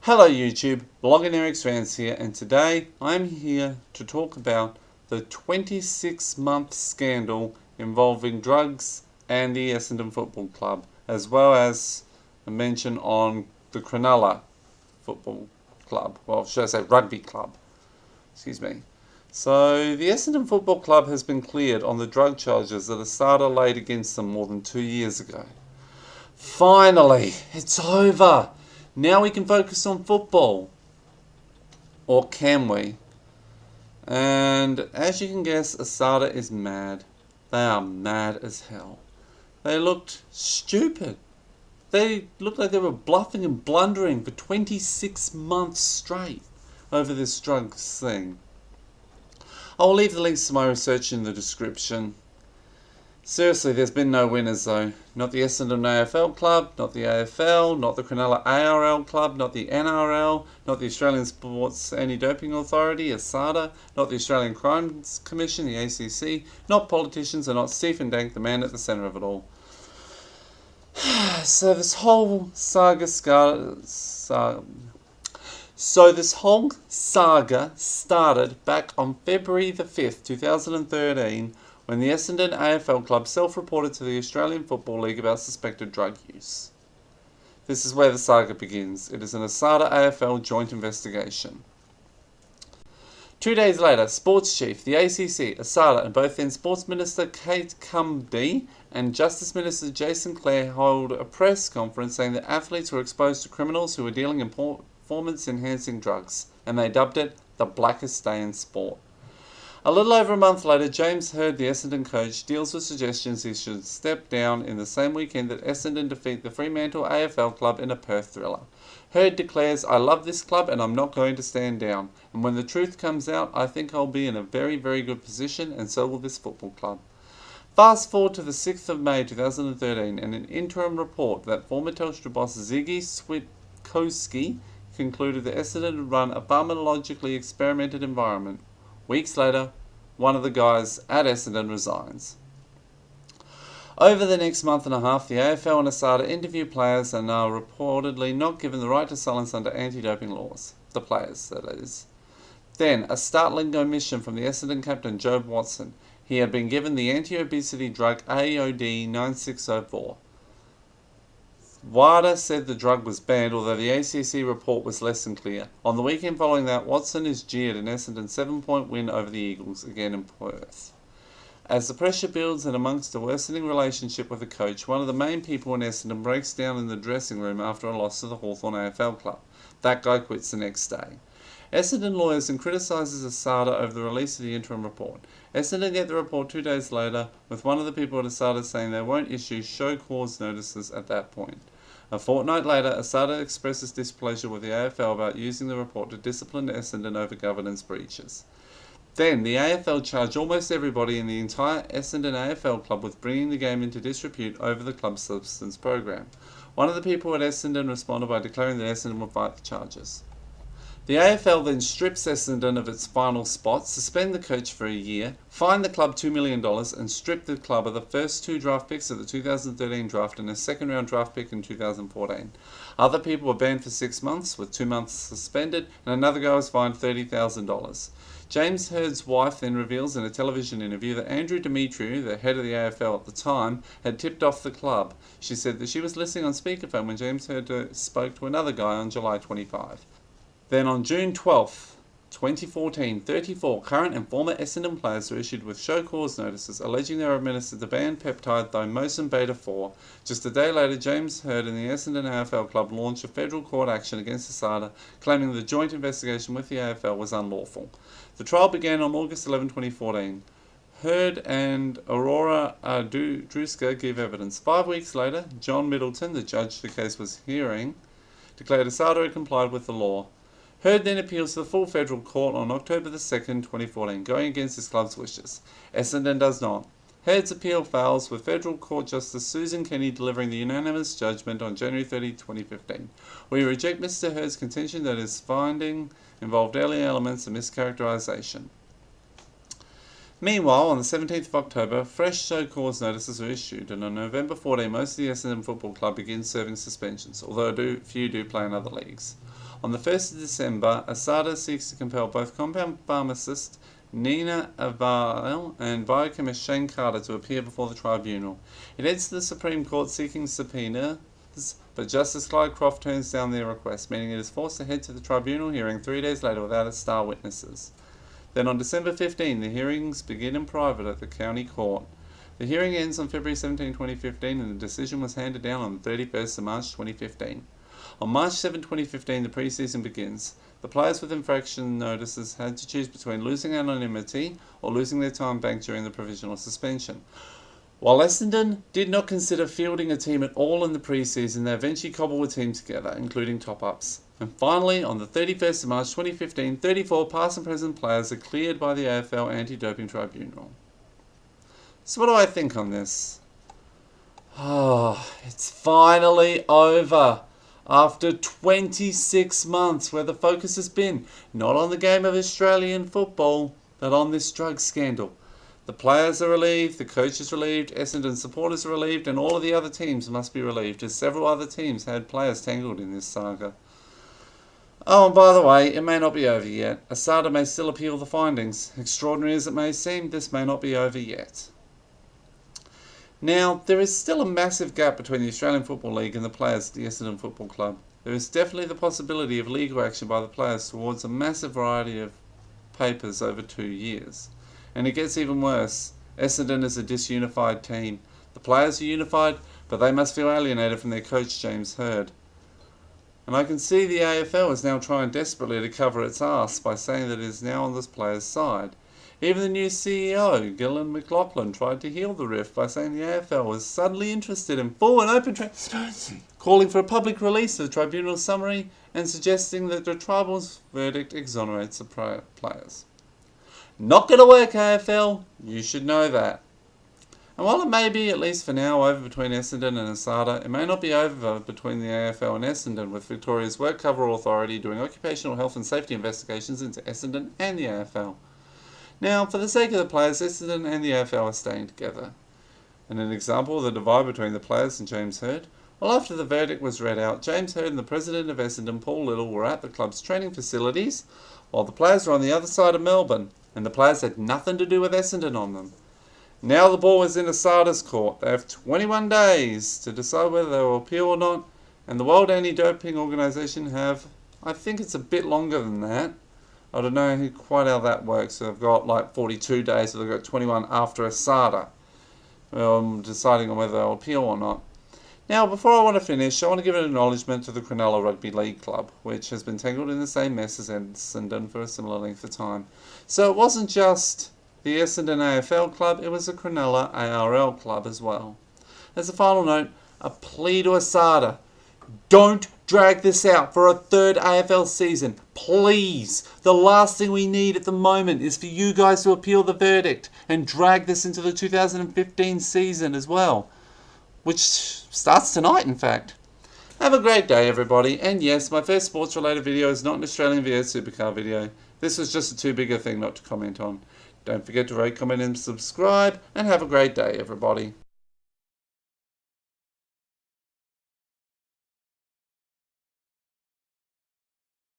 Hello YouTube, Blogging Eric's Rants here, and today I'm here to talk about the 26-month scandal involving drugs and the Essendon Football Club, as well as a mention on the Cronulla Football Club, well should I say Rugby Club, excuse me. So the Essendon Football Club has been cleared on the drug charges that Asada laid against them more than 2 years ago. Finally, it's over! Now we can focus on football. Or can we? And as you can guess, Asada is mad. They are mad as hell. They looked stupid. They looked like they were bluffing and blundering for 26 months straight over this drugs thing. I'll leave the links to my research in the description. Seriously, there's been no winners though. Not the Essendon AFL Club, not the AFL, not the Cronulla ARL Club, not the NRL, not the Australian Sports Anti-Doping Authority, ASADA, not the Australian Crimes Commission, the ACC, not politicians, and not Stephen Dank, the man at the centre of it all. So this whole saga started back on February the 5th, 2013, when the Essendon AFL Club self-reported to the Australian Football League about suspected drug use. This is where the saga begins. It is an Asada AFL joint investigation. 2 days later, Sports Chief, the ACC, Asada, and both then Sports Minister Kate Cumby and Justice Minister Jason Clare held a press conference saying that athletes were exposed to criminals who were dealing in performance-enhancing drugs, and they dubbed it the blackest day in sport. A little over a month later, James Hird, the Essendon coach, deals with suggestions he should step down in the same weekend that Essendon defeat the Fremantle AFL club in a Perth thriller. Hird declares, "I love this club and I'm not going to stand down. And when the truth comes out, I think I'll be in a very, very good position, and so will this football club." Fast forward to the 6th of May 2013 and an interim report that former Telstra boss Ziggy Switkowski concluded that Essendon had run a pharmacologically experimented environment. Weeks later, one of the guys at Essendon resigns. Over the next month and a half, the AFL and Asada interview players and are reportedly not given the right to silence under anti-doping laws. The players, that is. Then, a startling omission from the Essendon captain Job Watson. He had been given the anti-obesity drug AOD 9604. WADA said the drug was banned, although the ACC report was less than clear. On the weekend following that, Watson is jeered in Essendon's 7-point win over the Eagles, again in Perth. As the pressure builds and amongst a worsening relationship with the coach, one of the main people in Essendon breaks down in the dressing room after a loss to the Hawthorn AFL club. That guy quits the next day. Essendon lawyers and criticises Asada over the release of the interim report. Essendon get the report 2 days later, with one of the people at Asada saying they won't issue show cause notices at that point. A fortnight later, Asada expresses displeasure with the AFL about using the report to discipline Essendon over governance breaches. Then, the AFL charged almost everybody in the entire Essendon AFL club with bringing the game into disrepute over the club's substance program. One of the people at Essendon responded by declaring that Essendon would fight the charges. The AFL then strips Essendon of its final spot, suspend the coach for a year, fine the club $2 million, and strip the club of the first 2 draft picks of the 2013 draft and a second-round draft pick in 2014. Other people were banned for 6 months, with 2 months suspended, and another guy was fined $30,000. James Hird's wife then reveals in a television interview that Andrew Demetriou, the head of the AFL at the time, had tipped off the club. She said that she was listening on speakerphone when James Hird spoke to another guy on July 25. Then on June 12, 2014, 34 current and former Essendon players were issued with show cause notices alleging they were administered the banned peptide thymosin beta-4. Just a day later, James Hird and the Essendon AFL club launched a federal court action against Asada, claiming the joint investigation with the AFL was unlawful. The trial began on August 11, 2014. Hird and Aurora Druska gave evidence. 5 weeks later, John Middleton, the judge the case was hearing, declared Asada had complied with the law. Hird then appeals to the full federal court on October 2, 2014, going against his club's wishes. Essendon does not. Hird's appeal fails, with Federal Court Justice Susan Kenny delivering the unanimous judgment on January 30, 2015. We reject Mr. Hird's contention that his finding involved early elements of mischaracterization. Meanwhile, on the 17th of October, fresh show-cause notices were issued, and on November 14, most of the Essendon Football Club begins serving suspensions, although few do play in other leagues. On the 1st of December, Asada seeks to compel both compound pharmacist Nina Aval and biochemist Shane Carter to appear before the tribunal. It heads to the Supreme Court seeking subpoenas, but Justice Clyde Croft turns down their request, meaning it is forced to head to the tribunal hearing 3 days later without its star witnesses. Then on December 15, the hearings begin in private at the county court. The hearing ends on February 17, 2015, and the decision was handed down on the 31st of March 2015. On March 7, 2015, the pre-season begins. The players with infraction notices had to choose between losing anonymity or losing their time banked during the provisional suspension. While Essendon did not consider fielding a team at all in the pre-season, they eventually cobbled a team together, including top-ups. And finally, on the 31st of March 2015, 34 past and present players are cleared by the AFL Anti-Doping Tribunal. So what do I think on this? It's finally over. After 26 months where the focus has been not on the game of Australian football, but on this drug scandal. The players are relieved, the coach is relieved, Essendon supporters are relieved, and all of the other teams must be relieved, as several other teams had players tangled in this saga. Oh, and by the way, it may not be over yet. Asada may still appeal the findings. Extraordinary as it may seem, this may not be over yet. Now, there is still a massive gap between the Australian Football League and the players at the Essendon Football Club. There is definitely the possibility of legal action by the players towards a massive variety of papers over 2 years. And it gets even worse. Essendon is a disunified team. The players are unified, but they must feel alienated from their coach, James Hird. And I can see the AFL is now trying desperately to cover its arse by saying that it is now on this player's side. Even the new CEO, Gillan McLaughlin, tried to heal the rift by saying the AFL was suddenly interested in full and open transparency, calling for a public release of the tribunal's summary and suggesting that the tribal's verdict exonerates the players. Not going to work, AFL. You should know that. And while it may be, at least for now, over between Essendon and Asada, it may not be over between the AFL and Essendon, with Victoria's Work Cover Authority doing occupational health and safety investigations into Essendon and the AFL. Now, for the sake of the players, Essendon and the AFL are staying together. And an example of the divide between the players and James Hird. Well, after the verdict was read out, James Hird and the president of Essendon, Paul Little, were at the club's training facilities, while the players were on the other side of Melbourne, and the players had nothing to do with Essendon on them. Now the ball is in Asada's court. They have 21 days to decide whether they will appeal or not, and the World Anti-Doping Organisation have, I think it's a bit longer than that. I don't know quite how that works. So they've got like 42 days, so they've got 21 after Asada, deciding on whether they'll appeal or not. Now, before I want to finish, I want to give an acknowledgement to the Cronulla Rugby League Club, which has been tangled in the same mess as Essendon for a similar length of time. So it wasn't just the Essendon AFL club, it was the Cronulla ARL club as well. As a final note, a plea to Asada. Don't drag this out for a third AFL season. Please. The last thing we need at the moment is for you guys to appeal the verdict and drag this into the 2015 season as well, which starts tonight, in fact. Have a great day, everybody. And yes, my first sports-related video is not an Australian V8 supercar video. This was just a too big a thing not to comment on. Don't forget to rate, comment, and subscribe. And have a great day, everybody.